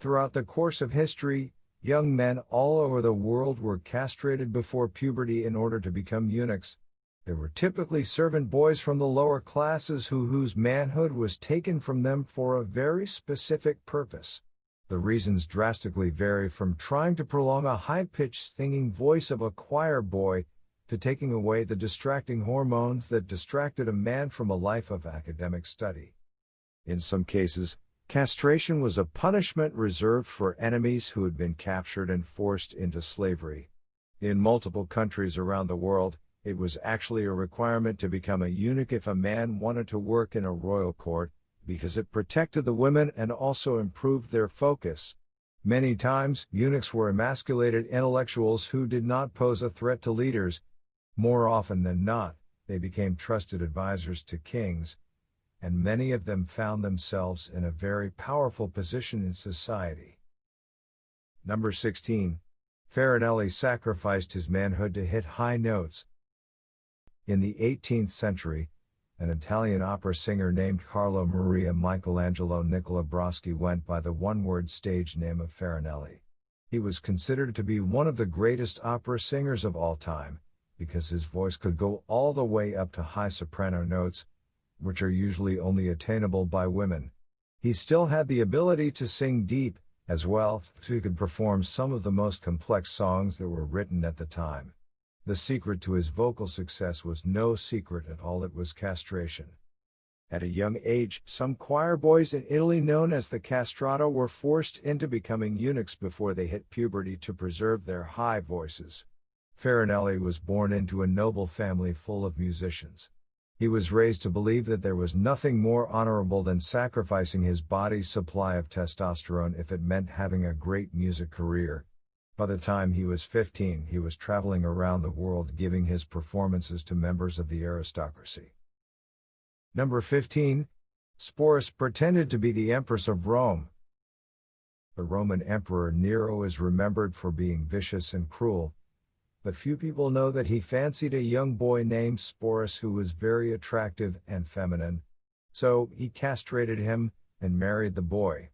Throughout the course of history, young men all over the world were castrated before puberty in order to become eunuchs. They were typically servant boys from the lower classes whose manhood was taken from them for a very specific purpose. The reasons drastically vary from trying to prolong a high-pitched singing voice of a choir boy to taking away the distracting hormones that distracted a man from a life of academic study. In some cases, castration was a punishment reserved for enemies who had been captured and forced into slavery. In multiple countries around the world, it was actually a requirement to become a eunuch if a man wanted to work in a royal court, because it protected the women and also improved their focus. Many times, eunuchs were emasculated intellectuals who did not pose a threat to leaders. More often than not, they became trusted advisors to kings, and many of them found themselves in a very powerful position in society. Number 16. Farinelli sacrificed his manhood to hit high notes. In the 18th century, an Italian opera singer named Carlo Maria Michelangelo Nicola Broschi went by the one-word stage name of Farinelli. He was considered to be one of the greatest opera singers of all time, because his voice could go all the way up to high soprano notes, which are usually only attainable by women. He still had the ability to sing deep, as well, so he could perform some of the most complex songs that were written at the time. The secret to his vocal success was no secret at all, it was castration. At a young age, some choir boys in Italy known as the castrati were forced into becoming eunuchs before they hit puberty to preserve their high voices. Farinelli was born into a noble family full of musicians. He was raised to believe that there was nothing more honorable than sacrificing his body's supply of testosterone if it meant having a great music career. By the time he was 15, he was traveling around the world giving his performances to members of the aristocracy. Number 15. Sporus pretended to be the Empress of Rome. The Roman Emperor Nero is remembered for being vicious and cruel, but few people know that he fancied a young boy named Sporus who was very attractive and feminine. So, he castrated him and married the boy.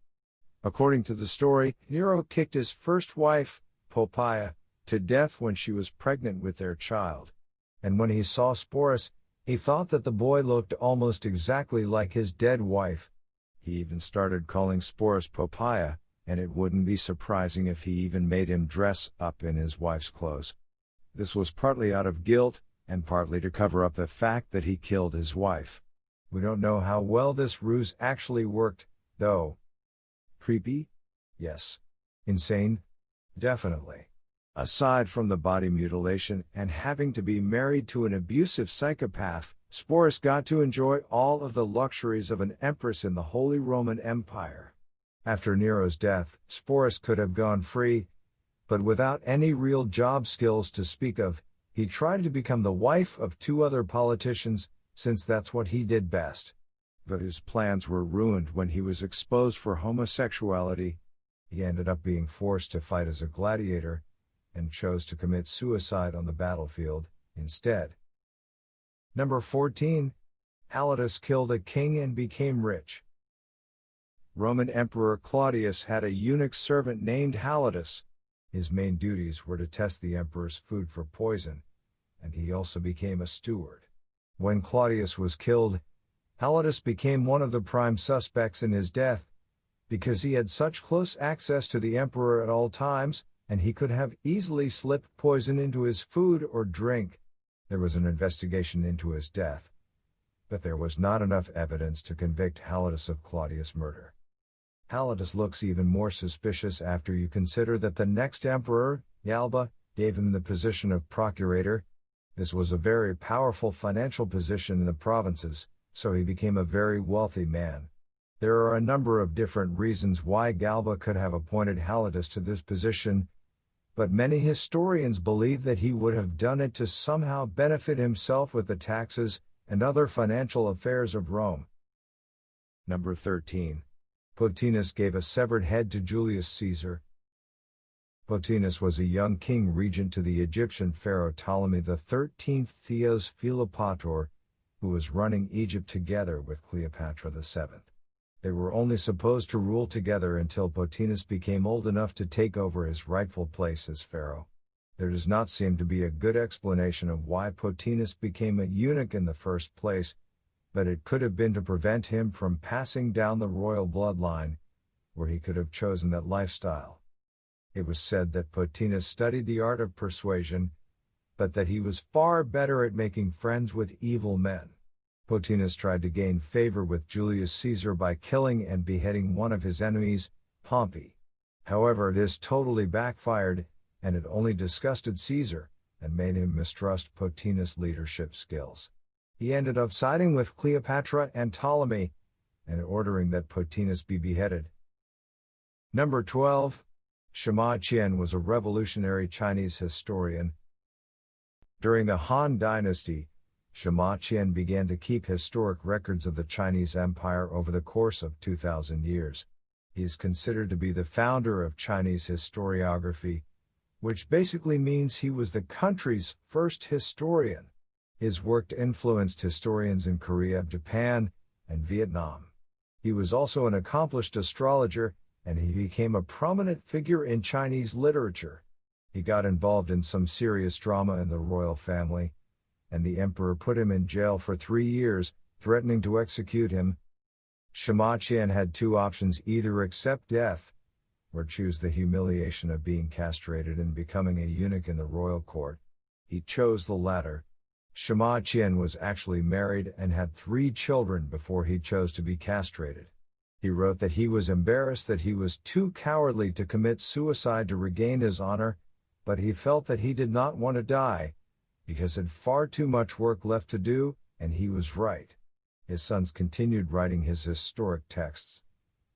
According to the story, Nero kicked his first wife, Poppaea, to death when she was pregnant with their child. And when he saw Sporus, he thought that the boy looked almost exactly like his dead wife. He even started calling Sporus Poppaea, and it wouldn't be surprising if he even made him dress up in his wife's clothes. This was partly out of guilt, and partly to cover up the fact that he killed his wife. We don't know how well this ruse actually worked, though. Creepy? Yes. Insane? Definitely. Aside from the body mutilation and having to be married to an abusive psychopath, Sporus got to enjoy all of the luxuries of an empress in the Holy Roman Empire. After Nero's death, Sporus could have gone free, but without any real job skills to speak of, he tried to become the wife of 2 other politicians, since that's what he did best. But his plans were ruined when he was exposed for homosexuality. He ended up being forced to fight as a gladiator, and chose to commit suicide on the battlefield instead. Number 14. Halotus killed a king and became rich. Roman Emperor Claudius had a eunuch servant named Halotus. His main duties were to test the emperor's food for poison, and he also became a steward. When Claudius was killed, Halotus became one of the prime suspects in his death, because he had such close access to the emperor at all times, and he could have easily slipped poison into his food or drink. There was an investigation into his death, but there was not enough evidence to convict Halotus of Claudius' murder. Halotus looks even more suspicious after you consider that the next emperor, Galba, gave him the position of procurator. This was a very powerful financial position in the provinces, so he became a very wealthy man. There are a number of different reasons why Galba could have appointed Halotus to this position, but many historians believe that he would have done it to somehow benefit himself with the taxes and other financial affairs of Rome. Number 13. Pothinus gave a severed head to Julius Caesar. Pothinus was a young king regent to the Egyptian pharaoh Ptolemy XIII Theos Philopator, who was running Egypt together with Cleopatra VII. They were only supposed to rule together until Pothinus became old enough to take over his rightful place as pharaoh. There does not seem to be a good explanation of why Pothinus became a eunuch in the first place, but it could have been to prevent him from passing down the royal bloodline, where he could have chosen that lifestyle. It was said that Pothinus studied the art of persuasion, but that he was far better at making friends with evil men. Pothinus tried to gain favor with Julius Caesar by killing and beheading one of his enemies, Pompey. However, this totally backfired, and it only disgusted Caesar, and made him mistrust Pothinus' leadership skills. He ended up siding with Cleopatra and Ptolemy, and ordering that Pothinus be beheaded. Number 12. Sima Qian was a revolutionary Chinese historian. During the Han Dynasty, Sima Qian began to keep historic records of the Chinese Empire over the course of 2,000 years. He is considered to be the founder of Chinese historiography, which basically means he was the country's first historian. His work influenced historians in Korea, Japan, and Vietnam. He was also an accomplished astrologer, and he became a prominent figure in Chinese literature. He got involved in some serious drama in the royal family, and the emperor put him in jail for 3 years, threatening to execute him. Sima Qian had two options: either accept death, or choose the humiliation of being castrated and becoming a eunuch in the royal court. He chose the latter. Sima Qian was actually married and had 3 children before he chose to be castrated. He wrote that he was embarrassed that he was too cowardly to commit suicide to regain his honor, but he felt that he did not want to die, because he had far too much work left to do, and he was right. His sons continued writing his historic texts,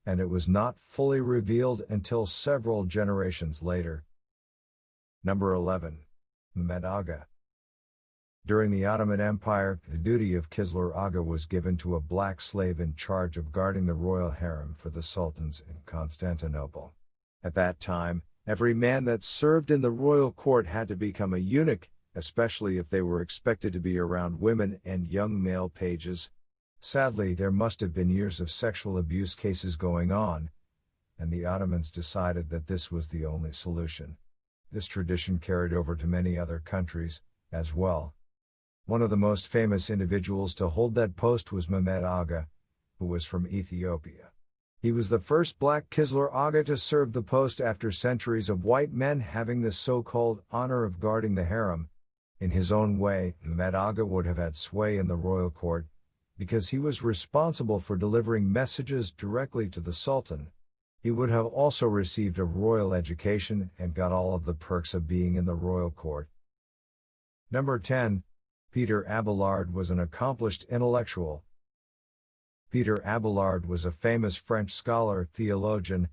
and it was not fully revealed until several generations later. Number 11. Mohammad Agha. During the Ottoman Empire, the duty of Qizlar Agha was given to a black slave in charge of guarding the royal harem for the sultans in Constantinople. At that time, every man that served in the royal court had to become a eunuch, especially if they were expected to be around women and young male pages. Sadly, there must have been years of sexual abuse cases going on, and the Ottomans decided that this was the only solution. This tradition carried over to many other countries, as well. One of the most famous individuals to hold that post was Mohammad Agha, who was from Ethiopia. He was the first black Qizlar Agha to serve the post after centuries of white men having the so-called honor of guarding the harem. In his own way, Mohammad Agha would have had sway in the royal court, because he was responsible for delivering messages directly to the Sultan. He would have also received a royal education and got all of the perks of being in the royal court. Number 10. Peter Abelard was an accomplished intellectual. Peter Abelard was a famous French scholar, theologian,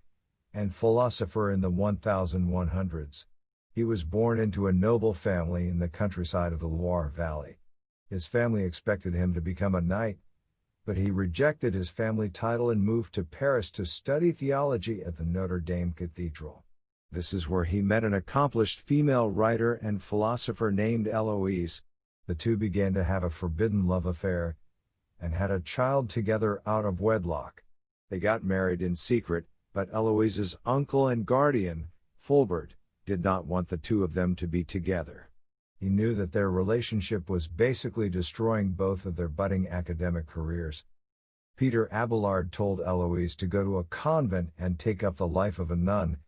and philosopher in the 1100s. He was born into a noble family in the countryside of the Loire Valley. His family expected him to become a knight, but he rejected his family title and moved to Paris to study theology at the Notre Dame Cathedral. This is where he met an accomplished female writer and philosopher named Eloise. The two began to have a forbidden love affair, and had a child together out of wedlock. They got married in secret, but Eloise's uncle and guardian, Fulbert, did not want the two of them to be together. He knew that their relationship was basically destroying both of their budding academic careers. Peter Abelard told Eloise to go to a convent and take up the life of a nun,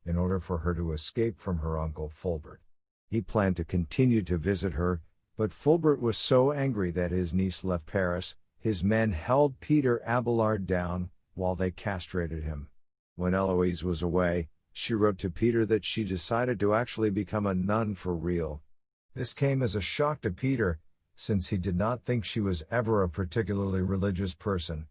in order for her to escape from her uncle Fulbert. He planned to continue to visit her, but Fulbert was so angry that his niece left Paris. His men held Peter Abelard down, while they castrated him. When Eloise was away, she wrote to Peter that she decided to actually become a nun for real. This came as a shock to Peter, since he did not think she was ever a particularly religious person.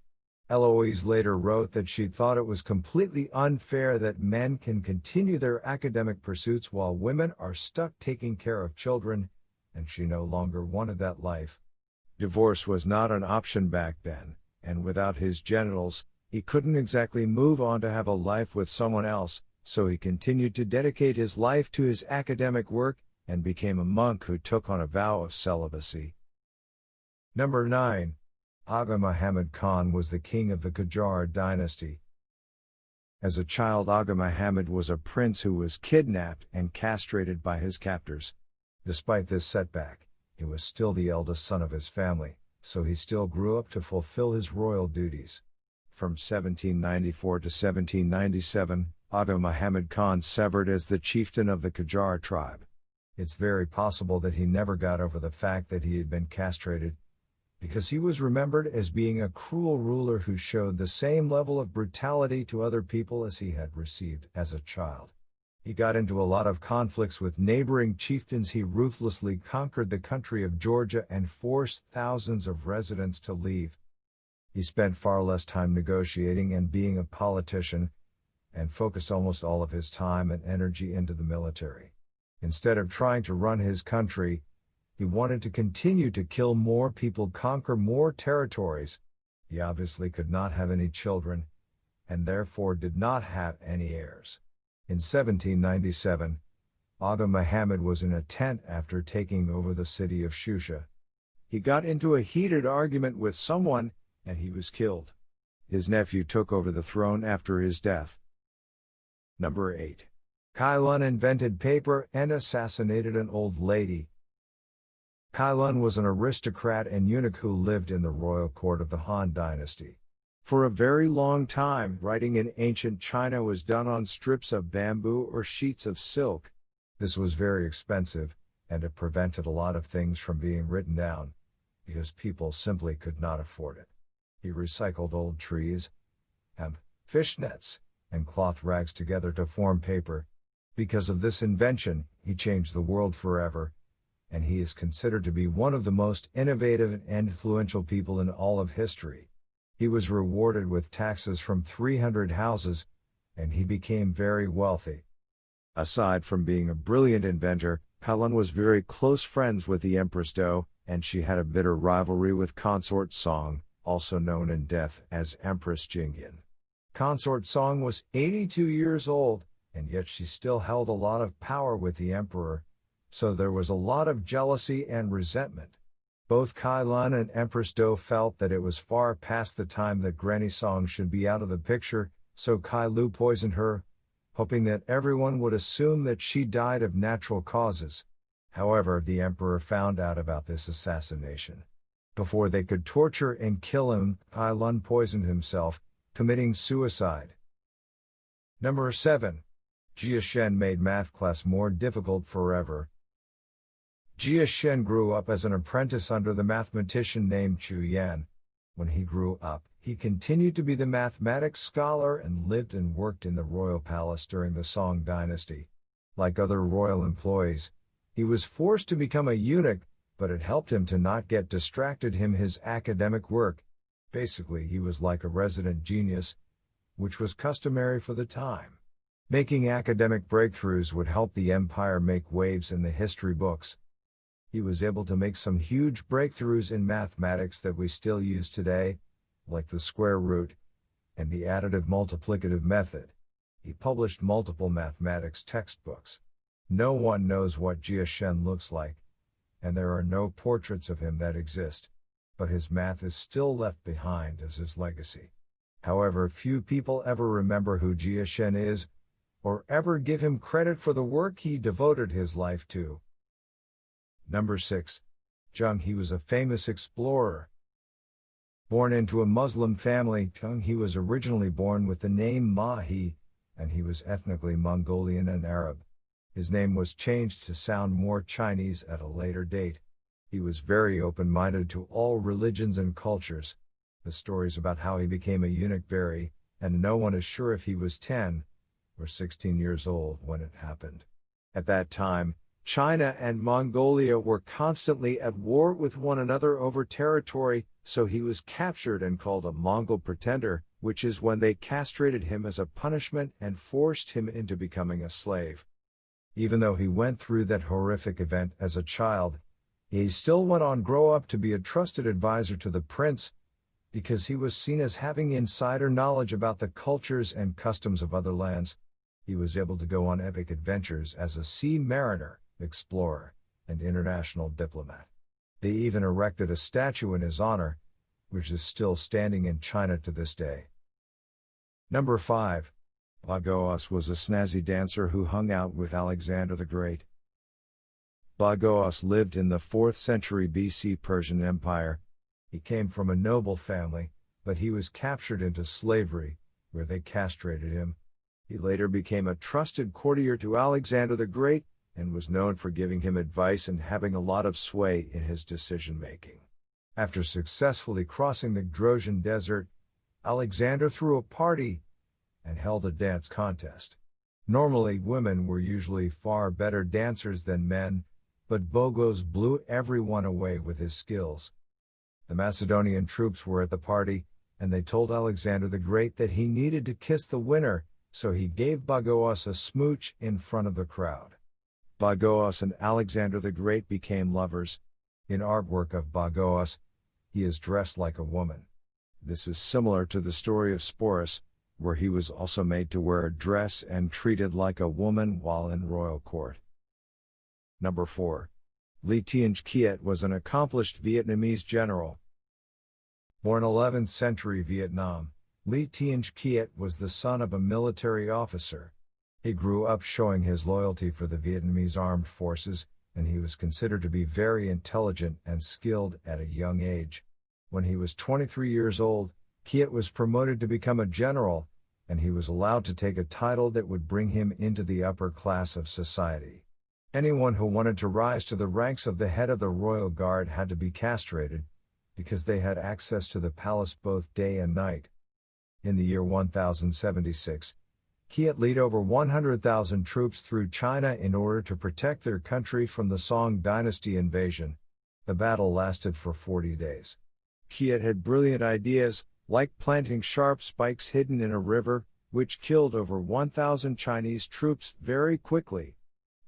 Eloise later wrote that she thought it was completely unfair that men can continue their academic pursuits while women are stuck taking care of children, and she no longer wanted that life. Divorce was not an option back then, and without his genitals, he couldn't exactly move on to have a life with someone else, so he continued to dedicate his life to his academic work, and became a monk who took on a vow of celibacy. Number 9. Agha Muhammad Khan was the king of the Qajar dynasty. As a child, Agha Muhammad was a prince who was kidnapped and castrated by his captors. Despite this setback, he was still the eldest son of his family, so he still grew up to fulfill his royal duties. From 1794 to 1797, Agha Muhammad Khan severed as the chieftain of the Qajar tribe. It's very possible that he never got over the fact that he had been castrated, because he was remembered as being a cruel ruler who showed the same level of brutality to other people as he had received as a child. He got into a lot of conflicts with neighboring chieftains. He ruthlessly conquered the country of Georgia and forced thousands of residents to leave. He spent far less time negotiating and being a politician, and focused almost all of his time and energy into the military. Instead of trying to run his country, he wanted to continue to kill more people, conquer more territories. He obviously could not have any children, and therefore did not have any heirs. In 1797, Agha Muhammad was in a tent after taking over the city of Shusha. He got into a heated argument with someone, and he was killed. His nephew took over the throne after his death. Number 8. Qian invented paper and assassinated an old lady. Qian was an aristocrat and eunuch who lived in the royal court of the Han Dynasty. For a very long time, writing in ancient China was done on strips of bamboo or sheets of silk. This was very expensive, and it prevented a lot of things from being written down, because people simply could not afford it. He recycled old trees, hemp, fish nets, and cloth rags together to form paper. Because of this invention, he changed the world forever, and he is considered to be one of the most innovative and influential people in all of history. He was rewarded with taxes from 300 houses, and he became very wealthy. Aside from being a brilliant inventor, Qian was very close friends with the Empress Do, and she had a bitter rivalry with Consort Song, also known in death as Empress Zheng. Consort Song was 82 years old, and yet she still held a lot of power with the emperor, so there was a lot of jealousy and resentment. Both Qian and Empress Do felt that it was far past the time that Granny Song should be out of the picture, so Kai Lu poisoned her, hoping that everyone would assume that she died of natural causes. However, the emperor found out about this assassination. Before they could torture and kill him, Qian poisoned himself, committing suicide. Number 7. Jiashen made math class more difficult forever. Jiashen grew up as an apprentice under the mathematician named Qian. When he grew up, he continued to be the mathematics scholar and lived and worked in the royal palace during the Song dynasty. Like other royal employees, he was forced to become a eunuch, but it helped him to not get distracted him his academic work. Basically, he was like a resident genius, which was customary for the time. Making academic breakthroughs would help the empire make waves in the history books. He was able to make some huge breakthroughs in mathematics that we still use today, like the square root and the additive multiplicative method. He published multiple mathematics textbooks. No one knows what Jiashen looks like, and there are no portraits of him that exist, but his math is still left behind as his legacy. However, few people ever remember who Jiashen is, or ever give him credit for the work he devoted his life to. Number 6. Zheng. He was a famous explorer. Born into a Muslim family, Zheng was originally born with the name Mahi, and he was ethnically Mongolian and Arab. His name was changed to sound more Chinese at a later date. He was very open-minded to all religions and cultures. The stories about how he became a eunuch vary, and no one is sure if he was 10 or 16 years old when it happened. At that time, China and Mongolia were constantly at war with one another over territory, so he was captured and called a Mongol pretender, which is when they castrated him as a punishment and forced him into becoming a slave. Even though he went through that horrific event as a child, he still went on grow up to be a trusted advisor to the prince, because he was seen as having insider knowledge about the cultures and customs of other lands. He was able to go on epic adventures as a sea mariner, explorer, and international diplomat. They even erected a statue in his honor, which is still standing in China to this day. Number 5. Bagos was a snazzy dancer who hung out with Alexander the Great. Bagos lived in the 4th century BC Persian Empire. He came from a noble family, but he was captured into slavery, where they castrated him. He later became a trusted courtier to Alexander the Great, and was known for giving him advice and having a lot of sway in his decision-making. After successfully crossing the Drosian Desert, Alexander threw a party and held a dance contest. Normally, women were usually far better dancers than men, but Bagos blew everyone away with his skills. The Macedonian troops were at the party, and they told Alexander the Great that he needed to kiss the winner, so he gave Bagos a smooch in front of the crowd. Bagos and Alexander the Great became lovers. In artwork of Bagos, he is dressed like a woman. This is similar to the story of Sporus, where he was also made to wear a dress and treated like a woman while in royal court. Number 4. Qian was an accomplished Vietnamese general. Born 11th century Vietnam, Qian was the son of a military officer. He grew up showing his loyalty for the Vietnamese armed forces, and he was considered to be very intelligent and skilled at a young age. When he was 23 years old, Qian was promoted to become a general, and he was allowed to take a title that would bring him into the upper class of society. Anyone who wanted to rise to the ranks of the head of the royal guard had to be castrated, because they had access to the palace both day and night. In the year 1076, Qian led over 100,000 troops through China in order to protect their country from the Song Dynasty invasion. The battle lasted for 40 days. Qian had brilliant ideas, like planting sharp spikes hidden in a river, which killed over 1,000 Chinese troops very quickly.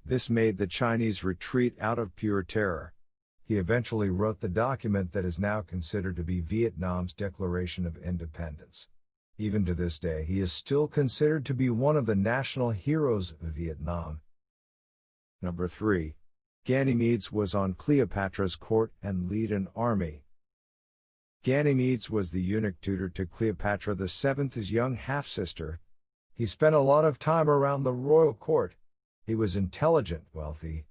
This made the Chinese retreat out of pure terror. He eventually wrote the document that is now considered to be Vietnam's Declaration of Independence. Even to this day, he is still considered to be one of the national heroes of Vietnam. Number 3. Ganymedes was on Cleopatra's court and led an army. Ganymedes was the eunuch tutor to Cleopatra VII's young half-sister. He spent a lot of time around the royal court. He was intelligent, wealthy,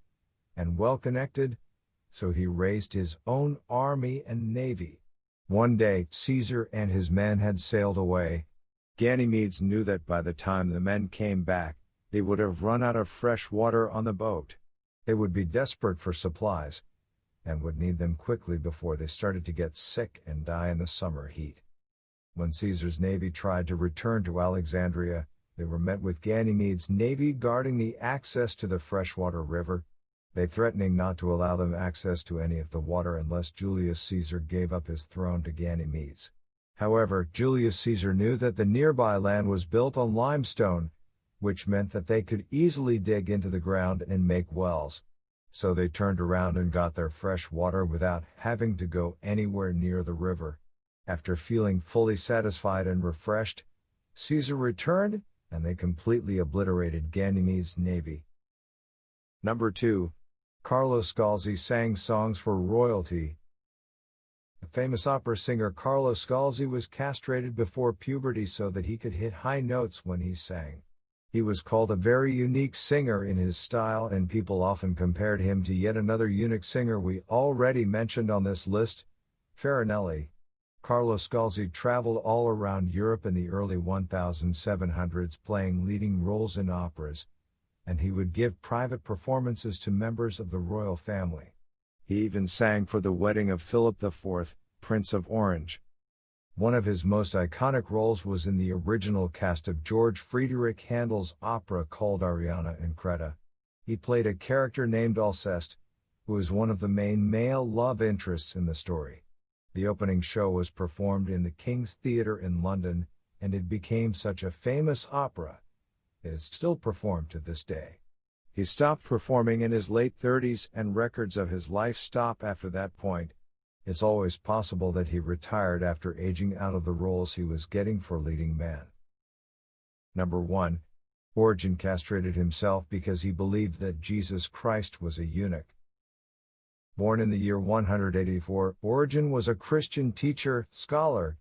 and well-connected, so he raised his own army and navy. One day, Caesar and his men had sailed away. Ganymedes knew that by the time the men came back, they would have run out of fresh water on the boat. They would be desperate for supplies, and would need them quickly before they started to get sick and die in the summer heat. When Caesar's navy tried to return to Alexandria, they were met with Ganymedes' navy guarding the access to the freshwater river, they threatening not to allow them access to any of the water unless Julius Caesar gave up his throne to Ganymedes. However, Julius Caesar knew that the nearby land was built on limestone, which meant that they could easily dig into the ground and make wells. So they turned around and got their fresh water without having to go anywhere near the river. After feeling fully satisfied and refreshed, Caesar returned, and they completely obliterated Ganymedes' navy. Number 2. Carlo Scalzi sang songs for royalty. The famous opera singer Carlo Scalzi was castrated before puberty so that he could hit high notes when he sang. He was called a very unique singer in his style, and people often compared him to yet another eunuch singer we already mentioned on this list, Farinelli. Carlo Scalzi traveled all around Europe in the early 1700s playing leading roles in operas, and he would give private performances to members of the royal family. He even sang for the wedding of Philip IV, Prince of Orange. One of his most iconic roles was in the original cast of George Friedrich Handel's opera called Ariana and Creta. He played a character named Alceste, who is one of the main male love interests in the story. The opening show was performed in the King's Theatre in London, and it became such a famous opera. It is still performed to this day. He stopped performing in his late 30s, and records of his life stop after that point. It's always possible that he retired after aging out of the roles he was getting for leading men. Number 1. Origen castrated himself because he believed that Jesus Christ was a eunuch. Born in the year 184, Origen was a Christian teacher, scholar,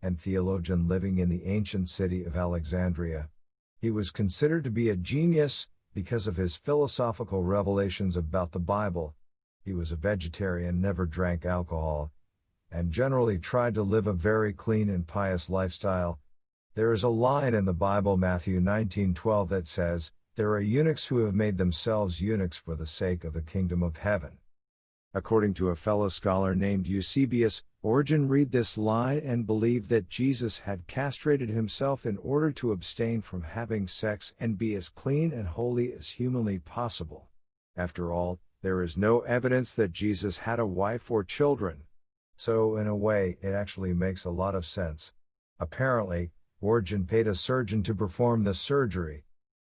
and theologian living in the ancient city of Alexandria. He was considered to be a genius because of his philosophical revelations about the Bible. He was a vegetarian, never drank alcohol, and generally tried to live a very clean and pious lifestyle. There is a line in the Bible, Matthew 19:12, that says, "There are eunuchs who have made themselves eunuchs for the sake of the kingdom of heaven." According to a fellow scholar named Eusebius, Origen read this line and believed that Jesus had castrated himself in order to abstain from having sex and be as clean and holy as humanly possible. After all, there is no evidence that Jesus had a wife or children. So in a way, it actually makes a lot of sense. Apparently, Origen paid a surgeon to perform the surgery.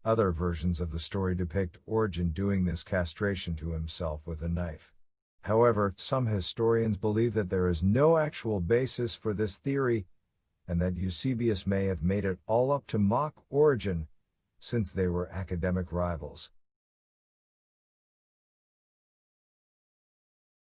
Other versions of the story depict Origen doing this castration to himself with a knife. However, some historians believe that there is no actual basis for this theory, and that Eusebius may have made it all up to mock Origen, since they were academic rivals.